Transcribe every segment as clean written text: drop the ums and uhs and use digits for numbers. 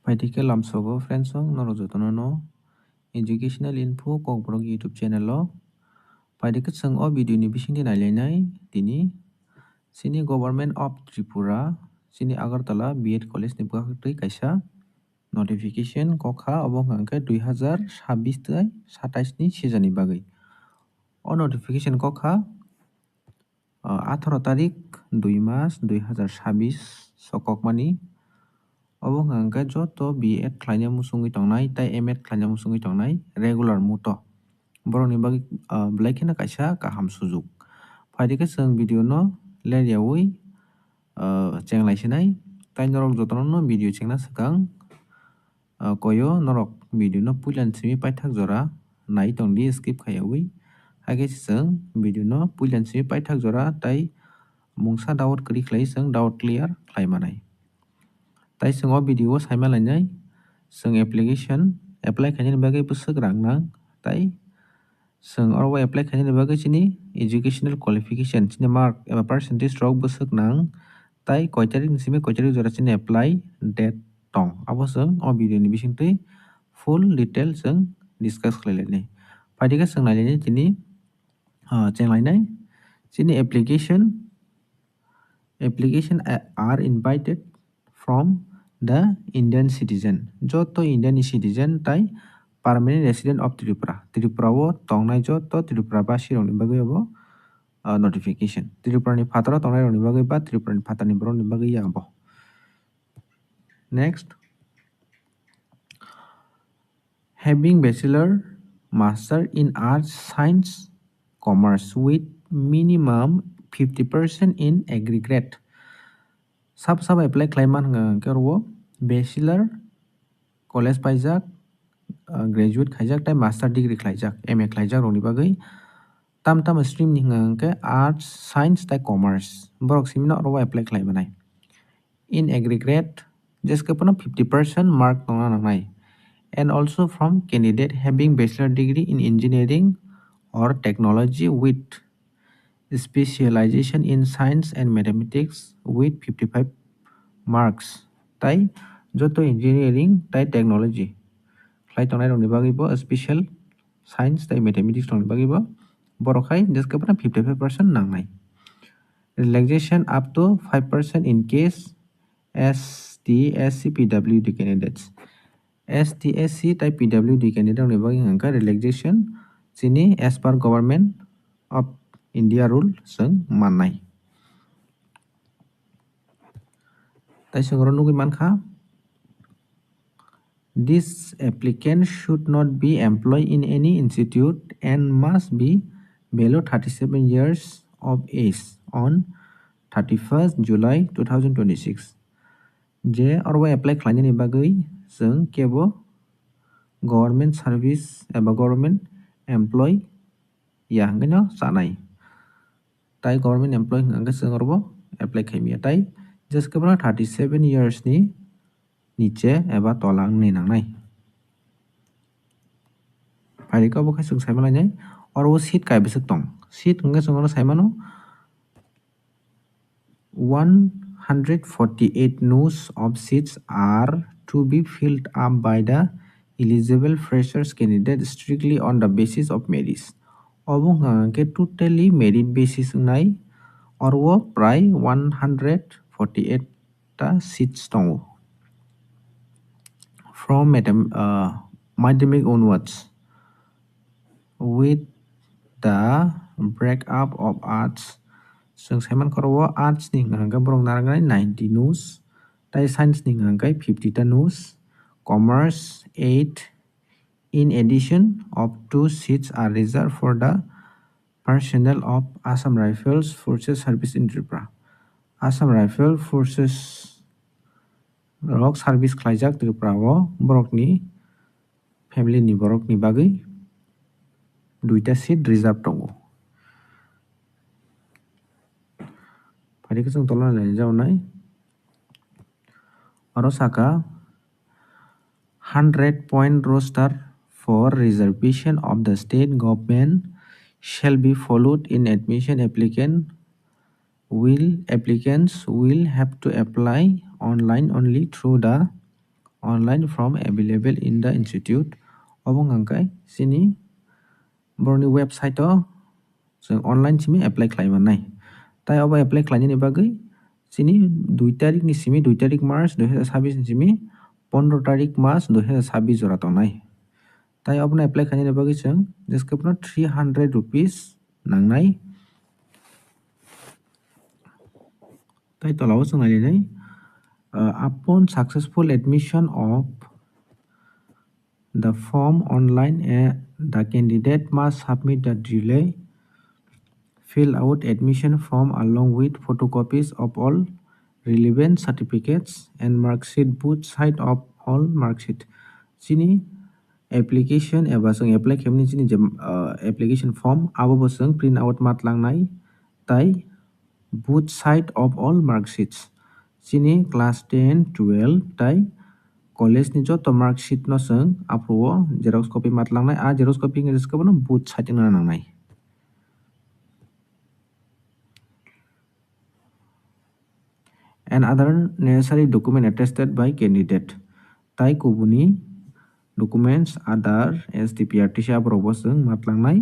Paitike lamsogo friendsong norojotono educational info kokborok YouTube channel o paitike chwng o video ni bisingni nailainai tini sini Government of Tripura sini Agartala B.Ed College ni bwkhakhtwi kaisa notification kokha obo hwnkhe 2026 ni season ni bagwi. O notification kokha 18 tarik 2 mas 2026 sokokmani obo hwnkhe joto B.Ed khlaina musungui tongnai tei M.Ed khlaina musungui tongnai regular muto borokni bagwi belai kheno kaisa kaham sujuk. Paitike chwng video no leryawi chenglaisinai tei norok jotono no video chengna swkang koyo norok video no puilan simi paithak jora nai tongdi skip khaiyawi haike chwng video no puilan simi paithak jora tei mungsa doubt kwrwi khlai chwng doubt clear khlaimanai. Tai chwng o video o saima lainai chwng application apply khainani bagwi bwswk rangna tei chwng oro apply khainani bagwi chini educational qualification chini mark eba percentage rok bwswk nang tei koi tarik ni simi koi tarik jora chini apply date tong abo chwng o video ni bisingtwi full detail chwng discuss khlailainai. Paitike chwng nailainai tini chenglainai chini application are invited from the Indian citizen joto Indian citizen tei permanent resident of Tripura. Tripura o tongnai joto Tripura basi rokni bagwi abo notification. Tripura ni fataro tongnai rokni bagwi ba Tripura ni fataro ni borok ni bagwi abo. Next, having bachelor, master in arts, science, commerce with minimum 50% in aggregate. Sab apply khlaiman hwnkhe ro bachelor college paijak graduate khaijak tei master degree khlaijak MA khlaijak rokni bagwi tam stream ni hwnkhe arts, science tei commerce borok simino oro apply khlaimanai. In aggregate jeskhe no 50% mark tongna nangnai. And also from candidate having bachelor degree in engineering or technology with specialization in science and mathematics with 55 marks tei joto engineering tei technology khlai tongnai rokni bagwi bo special science tei mathematics rokni bagwi bo borokhai jeskhe no 55% nangnai. Relaxation up to 5% in case ST, SC, PWD candidates. ST, SC tei PWD candidate rokni bagwi hwnkhe relaxation chini as per Government of India rule chwng mannai. Tai chwng oro nugui mankha this applicant should not be employed in any institute and must be below 37 years of age on 31st July 2026. Je oro apply khlainani bagwi chwng kebo government service eba government employee ya hwnkhe no chanai. Tai government employee hwnkhe chwng oro apply khaimaya tei jeskhe no 37 years ni niche eba tola wngni nangnai. Paitike obo chwng saima lainai oro seat kaibaswk tong. Seat hwnkhe chwng oro saimano 148 noes of seats are to be filled up by the eligible freshers candidate strictly on the basis of merit. Obo hwnkhe totally merit basis wngnai oro prai 148 ta seats tongo. From madhyamik onwards with the breakup of arts chwng saimankha oro arts ni hwnkhe borok narwgnai 90 noes tei science ni hwnkhe 50 ta noes, commerce 8. In addition, of 2 seats are reserved for the personnel of Assam Rifles Forces Service in Tripura. Assam Rifle Forces rok service khlaijak Tripura o borokni family ni borok ni bagwi 2 ta seat reserve tongo. Paitike chwng tolo nailaijak oro saka 100-point roster for reservation of the state government shall be followed in admission. Applicants will have to apply online only through the online form available in the institute obo hangkai chini boroni website o जों online simi apply khlaimannai tai obo apply khlainani bagui chini 2 tarik ni simi 2 tarik March 2026 ni simi 15 tarik March 2026 jora tongnai tai obo apply khlainani bagui जों description 300 rupees nangnai tai tolao जों nailai upon successful admission of the form online the candidate must submit the delay fill out admission form along with photocopies of all relevant certificates and mark sheet both side of all mark sheet chini application eba जों apply khaimani chini application form abo bo जों print out matlangnai tai both side of all mark sheets chini class 10 12 tai college ni joto mark sheet no जों afro xerox copy matlangnai a xerox copy ni jesko no both side no nangnai and other necessary document attested by candidate tai kubuni documents Aadhaar STPRTC aborok जों matlangnai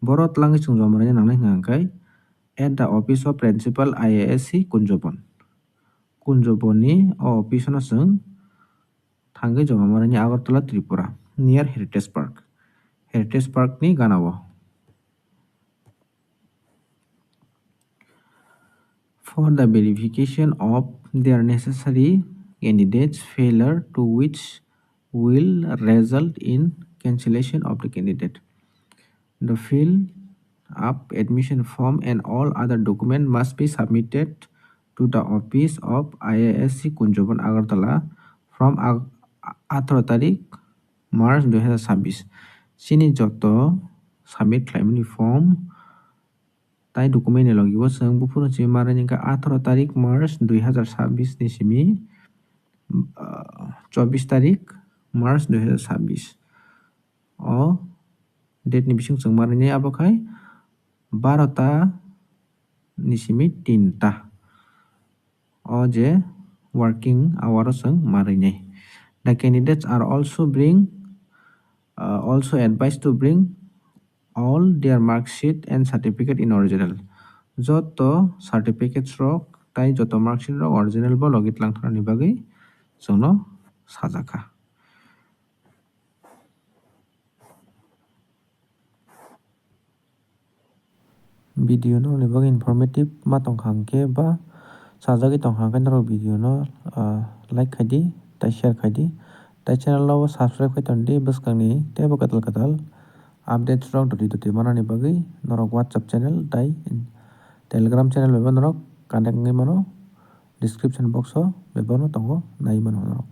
boro tlangi chungjamanai nangnai hingkai at the office of principal IASC Kunjobon ni o office no जों thangai jongmanai Agartala Tripura near Heritage Park ni ganao for the verification of their necessary candidates failure to which will result in cancellation of the candidate the fill up admission form and all other documents must be submitted to the office of IASC Kunjobon Agartala from 18 tarik March 2026 chini joto submit khlaimani form tai document ni logi o जों bufuro chimi manai hingka 18 tarik March 2026 ni simi 24 tarik March 2026 o date ni bising जों manai abo khai 12 ta ni simi 3 ta o je working hour o जों manai the candidates are also advised to bring all their mark sheet and certificate in original joto certificates rok tai joto mark sheet rok original bo logi tlangthani bagui jono sajaka video no ni bagui informative ma tongkha hingke ba sajagui tongkha hingke norok video no like khai di tai share khai di tai channel o subscribe khai tonidi bwskang ni tebo katal updates rok doti manani bagui norok WhatsApp channel tai Telegram channel bai bo norok connect wngui mano description box o bai bo tongo nai mano norok.